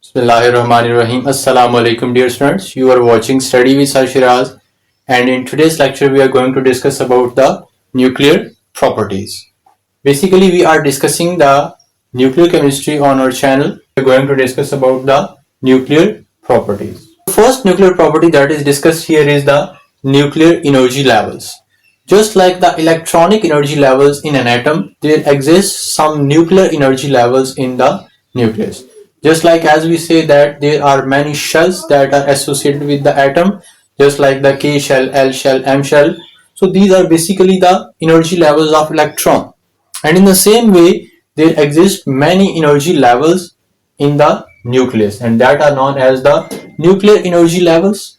Bismillahirrahmanirrahim. Assalamu alaikum dear students. You are watching Study with Sheraz, and in today's lecture we are going to discuss about the nuclear properties. Basically we are discussing the nuclear chemistry on our channel. We are going to discuss about the nuclear properties. The first nuclear property that is discussed here is the nuclear energy levels. Just like the electronic energy levels in an atom, there exists some nuclear energy levels in the nucleus. Just like as we say that there are many shells that are associated with the atom, just like the K shell, L shell, M shell. So these are basically the energy levels of electron. And in the same way, there exist many energy levels in the nucleus, and that are known as the nuclear energy levels.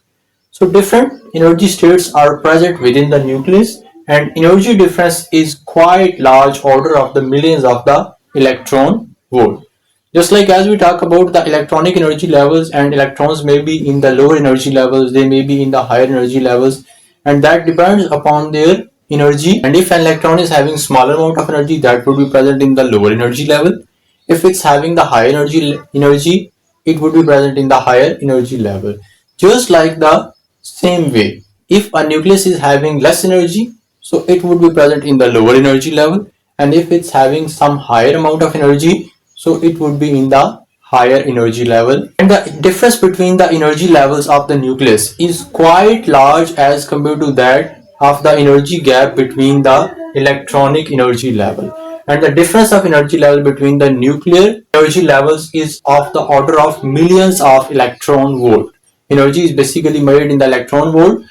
So different energy states are present within the nucleus, and energy difference is quite large, order of the millions of the electron volt. Just like as we talk about the electronic energy levels, and electrons may be in the lower energy levels, they may be in the higher energy levels, and that depends upon their energy. And if an electron is having smaller amount of energy, that would be present in the lower energy level. If it's having the higher energy, it would be present in the higher energy level. Just like the same way, if a nucleus is having less energy, so it would be present in the lower energy level, and if it's having some higher amount of energy, so it would be in the higher energy level. And the difference between the energy levels of the nucleus is quite large as compared to that of the energy gap between the electronic energy level. And the difference of energy level between the nuclear energy levels is of the order of millions of electron volt. Energy is basically measured in the electron volt.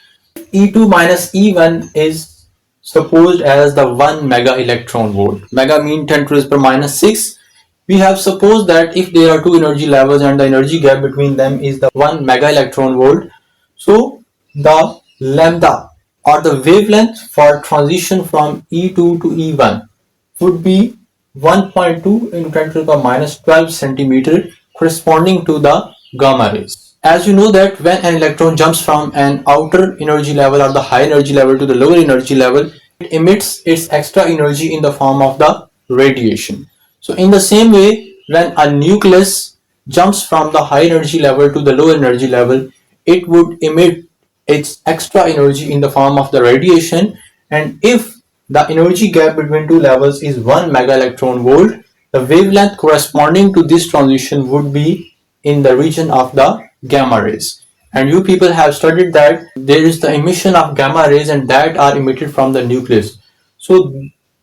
E2 minus E1 is supposed as the 1 mega electron volt. Mega mean 10 to the power minus 6. We have supposed that if there are two energy levels and the energy gap between them is the 1 mega electron volt, so the lambda or the wavelength for transition from E2 to E1 would be 1.2 into 10 to the power minus 12 centimeter, corresponding to the gamma rays. As you know that when an electron jumps from an outer energy level or the high energy level to the lower energy level, it emits its extra energy in the form of the radiation. So in the same way, when a nucleus jumps from the high energy level to the low energy level, it would emit its extra energy in the form of the radiation. And if the energy gap between two levels is 1 mega electron volt, the wavelength corresponding to this transition would be in the region of the gamma rays. And you people have studied that there is the emission of gamma rays, and that are emitted from the nucleus. So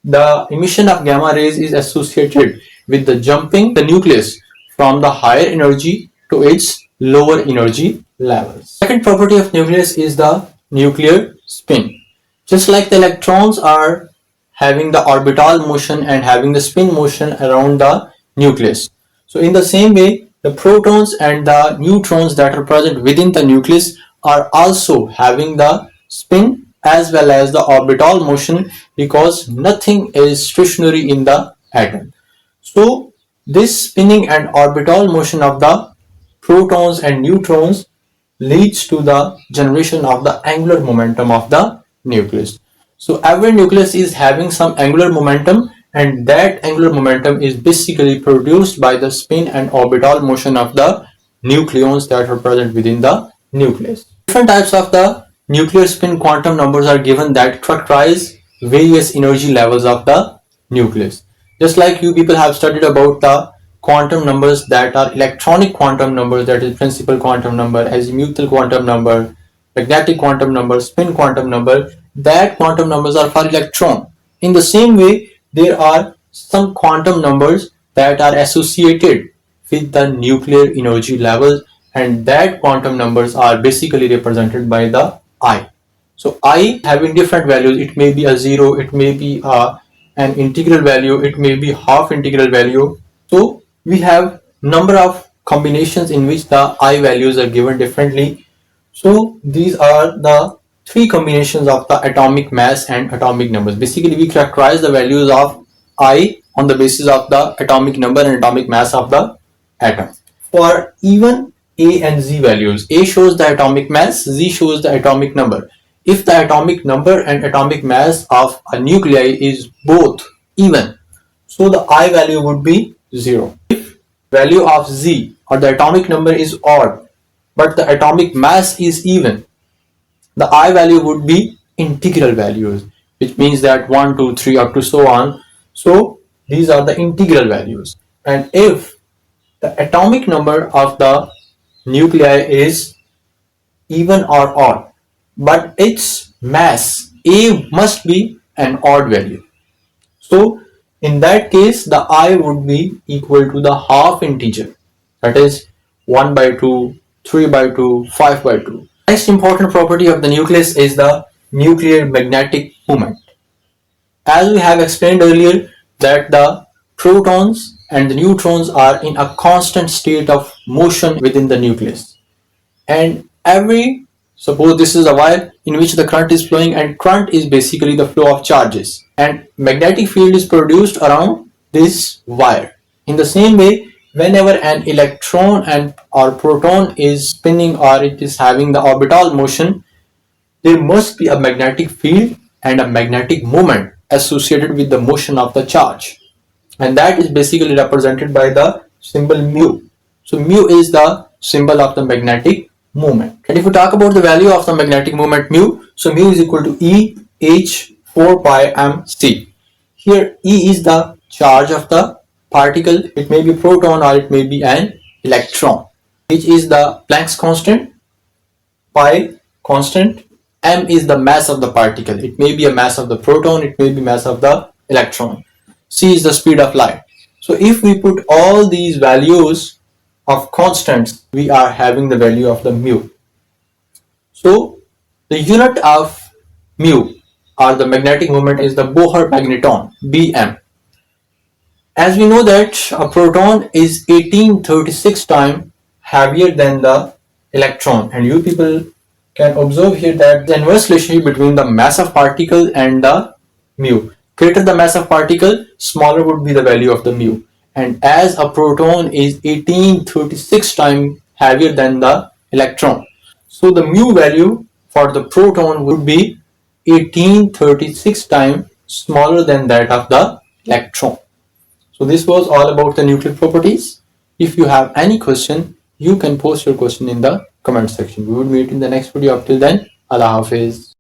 the emission of gamma rays is associated with the jumping the nucleus from the higher energy to its lower energy levels. Second property of nucleus is the nuclear spin. Just like the electrons are having the orbital motion and having the spin motion around the nucleus, so in the same way, the protons and the neutrons that are present within the nucleus are also having the spin as well as the orbital motion, because nothing is stationary in the atom. So this spinning and orbital motion of the protons and neutrons leads to the generation of the angular momentum of the nucleus. So every nucleus is having some angular momentum, and that angular momentum is basically produced by the spin and orbital motion of the nucleons that are present within the nucleus. Different types of the nuclear spin quantum numbers are given that characterize various energy levels of the nucleus. Just like you people have studied about the quantum numbers that are electronic quantum numbers, that is principal quantum number, azimuthal quantum number, magnetic quantum number, spin quantum number, that quantum numbers are for electron. In the same way, there are some quantum numbers that are associated with the nuclear energy levels, and that quantum numbers are basically represented by the I. So I having different values, it may be a 0, it may be an integral value, it may be half integral value. So we have number of combinations in which the I values are given differently. So these are the three combinations of the atomic mass and atomic numbers. Basically we characterize the values of I on the basis of the atomic number and atomic mass of the atom. For even A and Z values, A shows the atomic mass, Z shows the atomic number. If the atomic number and atomic mass of a nuclei is both even, so the I value would be 0. If value of Z or the atomic number is odd, but the atomic mass is even, the I value would be integral values, which means that 1, 2, 3 up to so on. So these are the integral values. And if the atomic number of the nuclei is even or odd, but its mass A must be an odd value. So in that case, the I would be equal to the half integer, that is 1 by 2, 3 by 2, 5 by 2. Next important property of the nucleus is the nuclear magnetic moment. As we have explained earlier, that the protons and the neutrons are in a constant state of motion within the nucleus. And suppose this is a wire in which the current is flowing, and current is basically the flow of charges, and magnetic field is produced around this wire. In the same way, whenever an electron or proton is spinning or it is having the orbital motion, there must be a magnetic field and a magnetic moment associated with the motion of the charge, and that is basically represented by the symbol mu. So mu is the symbol of the magnetic moment. And if we talk about the value of the magnetic moment mu, so mu is equal to E h 4 pi mc. Here E is the charge of the particle. It may be a proton or it may be an electron. H is the Planck's constant, pi constant, m is the mass of the particle. It may be a mass of the proton, it may be mass of the electron. C is the speed of light. So if we put all these values of constants, we are having the value of the mu. So the unit of mu or the magnetic moment is the Bohr magneton, Bm. As we know that a proton is 1836 times heavier than the electron, and you people can observe here that the inverse relationship between the mass of particle and the mu. Greater the mass of particle, smaller would be the value of the mu. And as a proton is 1836 times heavier than the electron, so the mu value for the proton would be 1836 times smaller than that of the electron. So this was all about the nuclear properties. If you have any question, you can post your question in the comment section. We will meet in the next video. Up till then, Allah Hafiz.